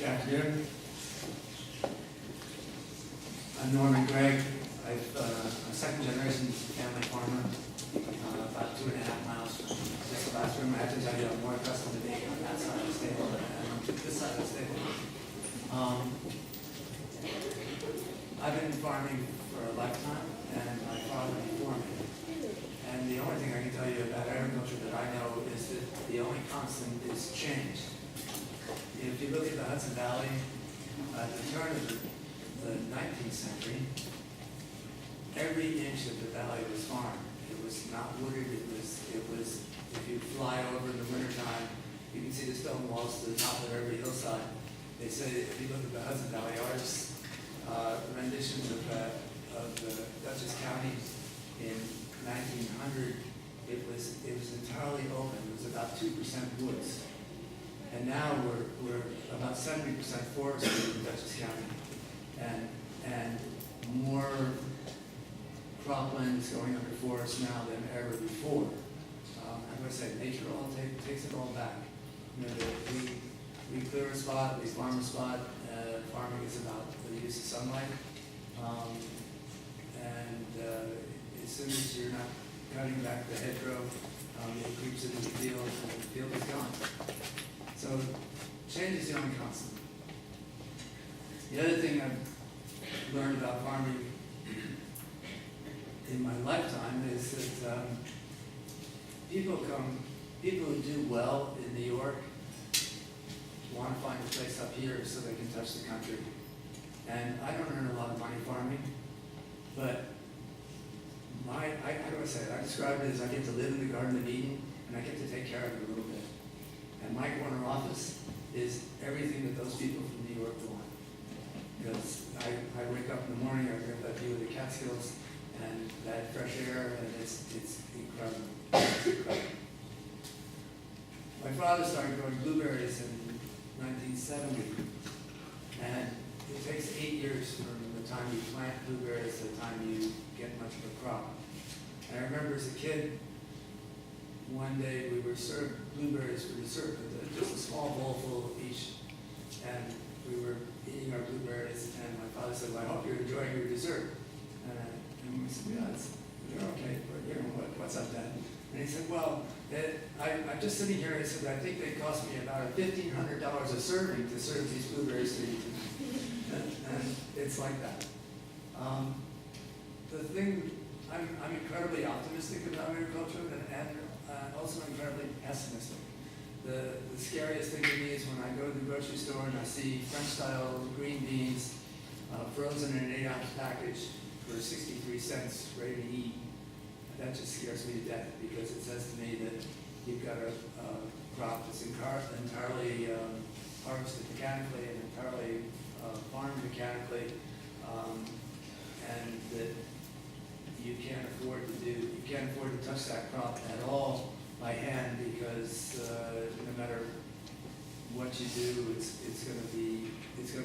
afternoon. I'm Greig. I'm a second-generation family farmer, about 2.5 miles from this classroom. I have to tell you, I'm more accustomed to being on that side of the stable than I am on this side of the stable. I've been farming for a lifetime, and my father before me. And the only thing I can tell you about agriculture that I know is that the only constant is change. If you look at the Hudson Valley, at the turn of the 19th century, every inch of the valley was farmed. It was not wooded. It was. If you fly over in the wintertime, you can see the stone walls to the top of every hillside. They say if you look at the Hudson Valley artists' renditions of the Dutchess County in 1900, it was entirely open. It was about 2% woods. And now we're about 70% forested in Dutchess County, and more cropland is going under forest now than ever before. I'm going to say nature takes it all back. You know, we clear a spot, we farm a spot. Farming is about the use of sunlight, as soon as you're not cutting back the hedgerow, it creeps into the field, and the field is gone. So change is the only constant. The other thing I've learned about farming in my lifetime is that people who do well in New York want to find a place up here so they can touch the country. And I don't earn a lot of money farming, but I describe it as I get to live in the Garden of Eden, and I get to take care of it a little bit. And my corner office is everything that those people from New York want. Because I wake up in the morning, I get that view of the Catskills and that fresh air, and it's incredible. It's incredible. My father started growing blueberries in 1970, and it takes 8 years from the time you plant blueberries to the time you get much of a crop. And I remember as a kid, one day we were served blueberries for dessert, with just a small bowl full of each, and we were eating our blueberries, and my father said, "Well, I hope you're enjoying your dessert." And we said, "Yeah, you're okay, but you know, what's up, Dad?" And he said, "Well, I'm just sitting here," he said, "I think they cost me about $1,500 a serving to serve these blueberries to you." And it's like that. The thing, I'm incredibly optimistic about agriculture, and also incredibly pessimistic. The scariest thing to me is when I go to the grocery store and I see French-style green beans frozen in an 8-ounce package for 63 cents, ready to eat. That just scares me to death, because it says to me that you've got a crop that's entirely harvested mechanically and entirely farmed mechanically, and that you can't afford to touch that crop at all by hand, because no matter what you do, it's going to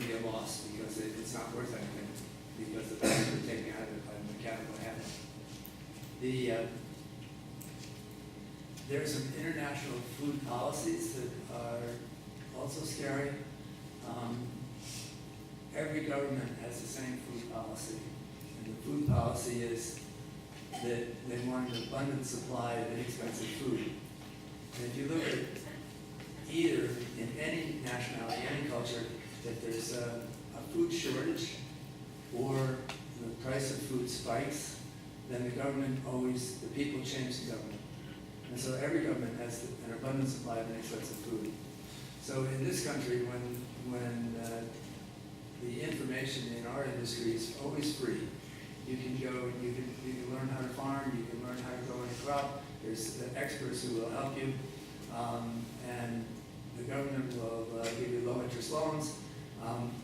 be a loss, because it's not worth anything, because the value you're taking out of it by mechanical hand. There's some international food policies that are also scary. Every government has the same food policy, and the food policy is that they want an abundant supply of inexpensive food. And if you look at either in any nationality, any culture, that there's a food shortage or the price of food spikes, then the people change the government. And so every government has an abundant supply of inexpensive food. So in this country, when the information in our industry is always free, you can learn how to farm, you can learn how to grow any crop. There's experts who will help you, and the government will give you low interest loans.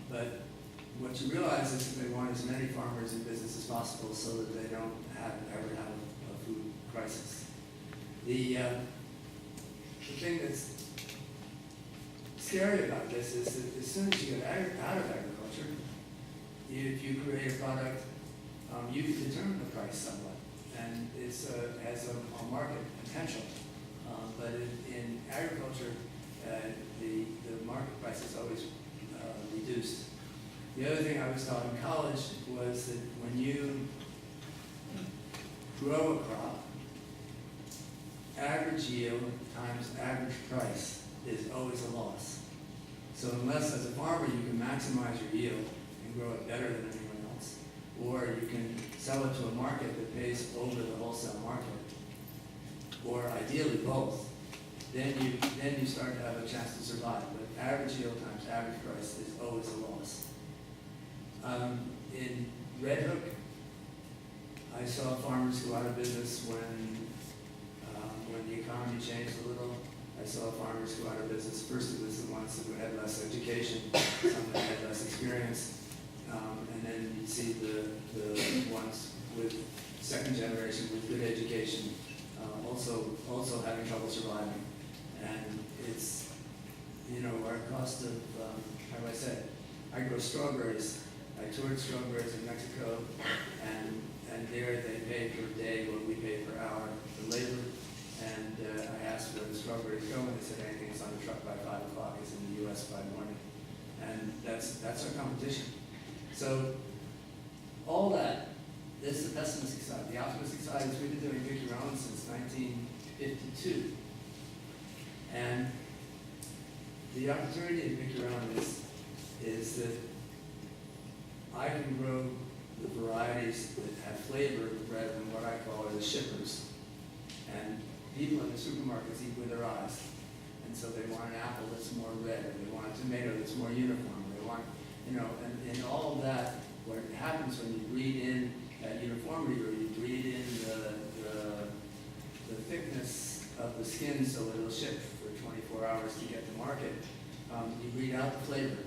But what you realize is that they want as many farmers in business as possible, so that they don't ever have a food crisis. The thing that's scary about this is that as soon as you get out of agriculture, if you create a product, you can determine the price somewhat, and it has a market potential. But in agriculture, the market price is always The other thing I was taught in college was that when you grow a crop, average yield times average price is always a loss. So unless as a farmer you can maximize your yield and grow it better than anyone else, or you can sell it to a market that pays over the wholesale market, or ideally both, then you start to have a chance to survive. But average yield times average price is always a loss. In Red Hook, I saw farmers go out of business when the economy changed a little. I saw farmers go out of business. First it was the ones who had less education, some that had less experience, and then you see the ones with second generation with good education also having trouble surviving. And it's, our cost of, how do I say, I grow strawberries. I toured strawberries in Mexico, and there they pay per day what we pay per hour for labor. And I asked where the strawberries go, and they said anything that's on the truck by 5 o'clock is in the U.S. by morning. And that's our competition. So all that, this is the pessimistic side. The optimistic side is we've been doing Pick Your Own since 1952. And the opportunity to Pick Your Own is that I can grow the varieties that have flavor rather than what I call the shippers. And people in the supermarkets eat with their eyes. And so they want an apple that's more red, and they want a tomato that's more uniform. They want, and all of that, what happens when you breed in that uniformity, or you breed in the thickness of the skin so it'll ship for 24 hours to get to market, you breed out the flavor.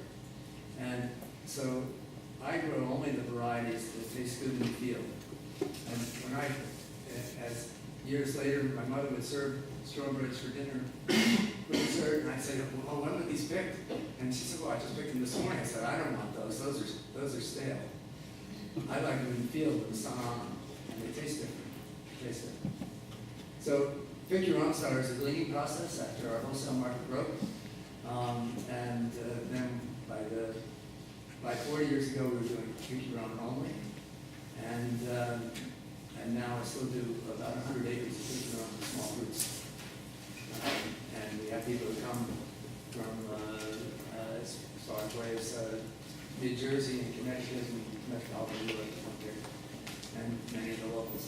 And so I grow only the varieties that taste good in the field. And when as years later, my mother would serve strawberries for dinner for dessert, and I'd say, well, when were these picked? And she said, well, I just picked them this morning. I said, I don't want those. Those are stale. I like them in the field with the sun on them, and they taste different. So Pick Your Own started as a gleaning process after our wholesale market broke. And then by 4 years ago, we were doing Pick Your Own only. And now I still do about 100 acres of Pick Your Own for small fruits. And we have people who come from as far away as New Jersey and Connecticut and Metropolitan New York up here, and many of the locals.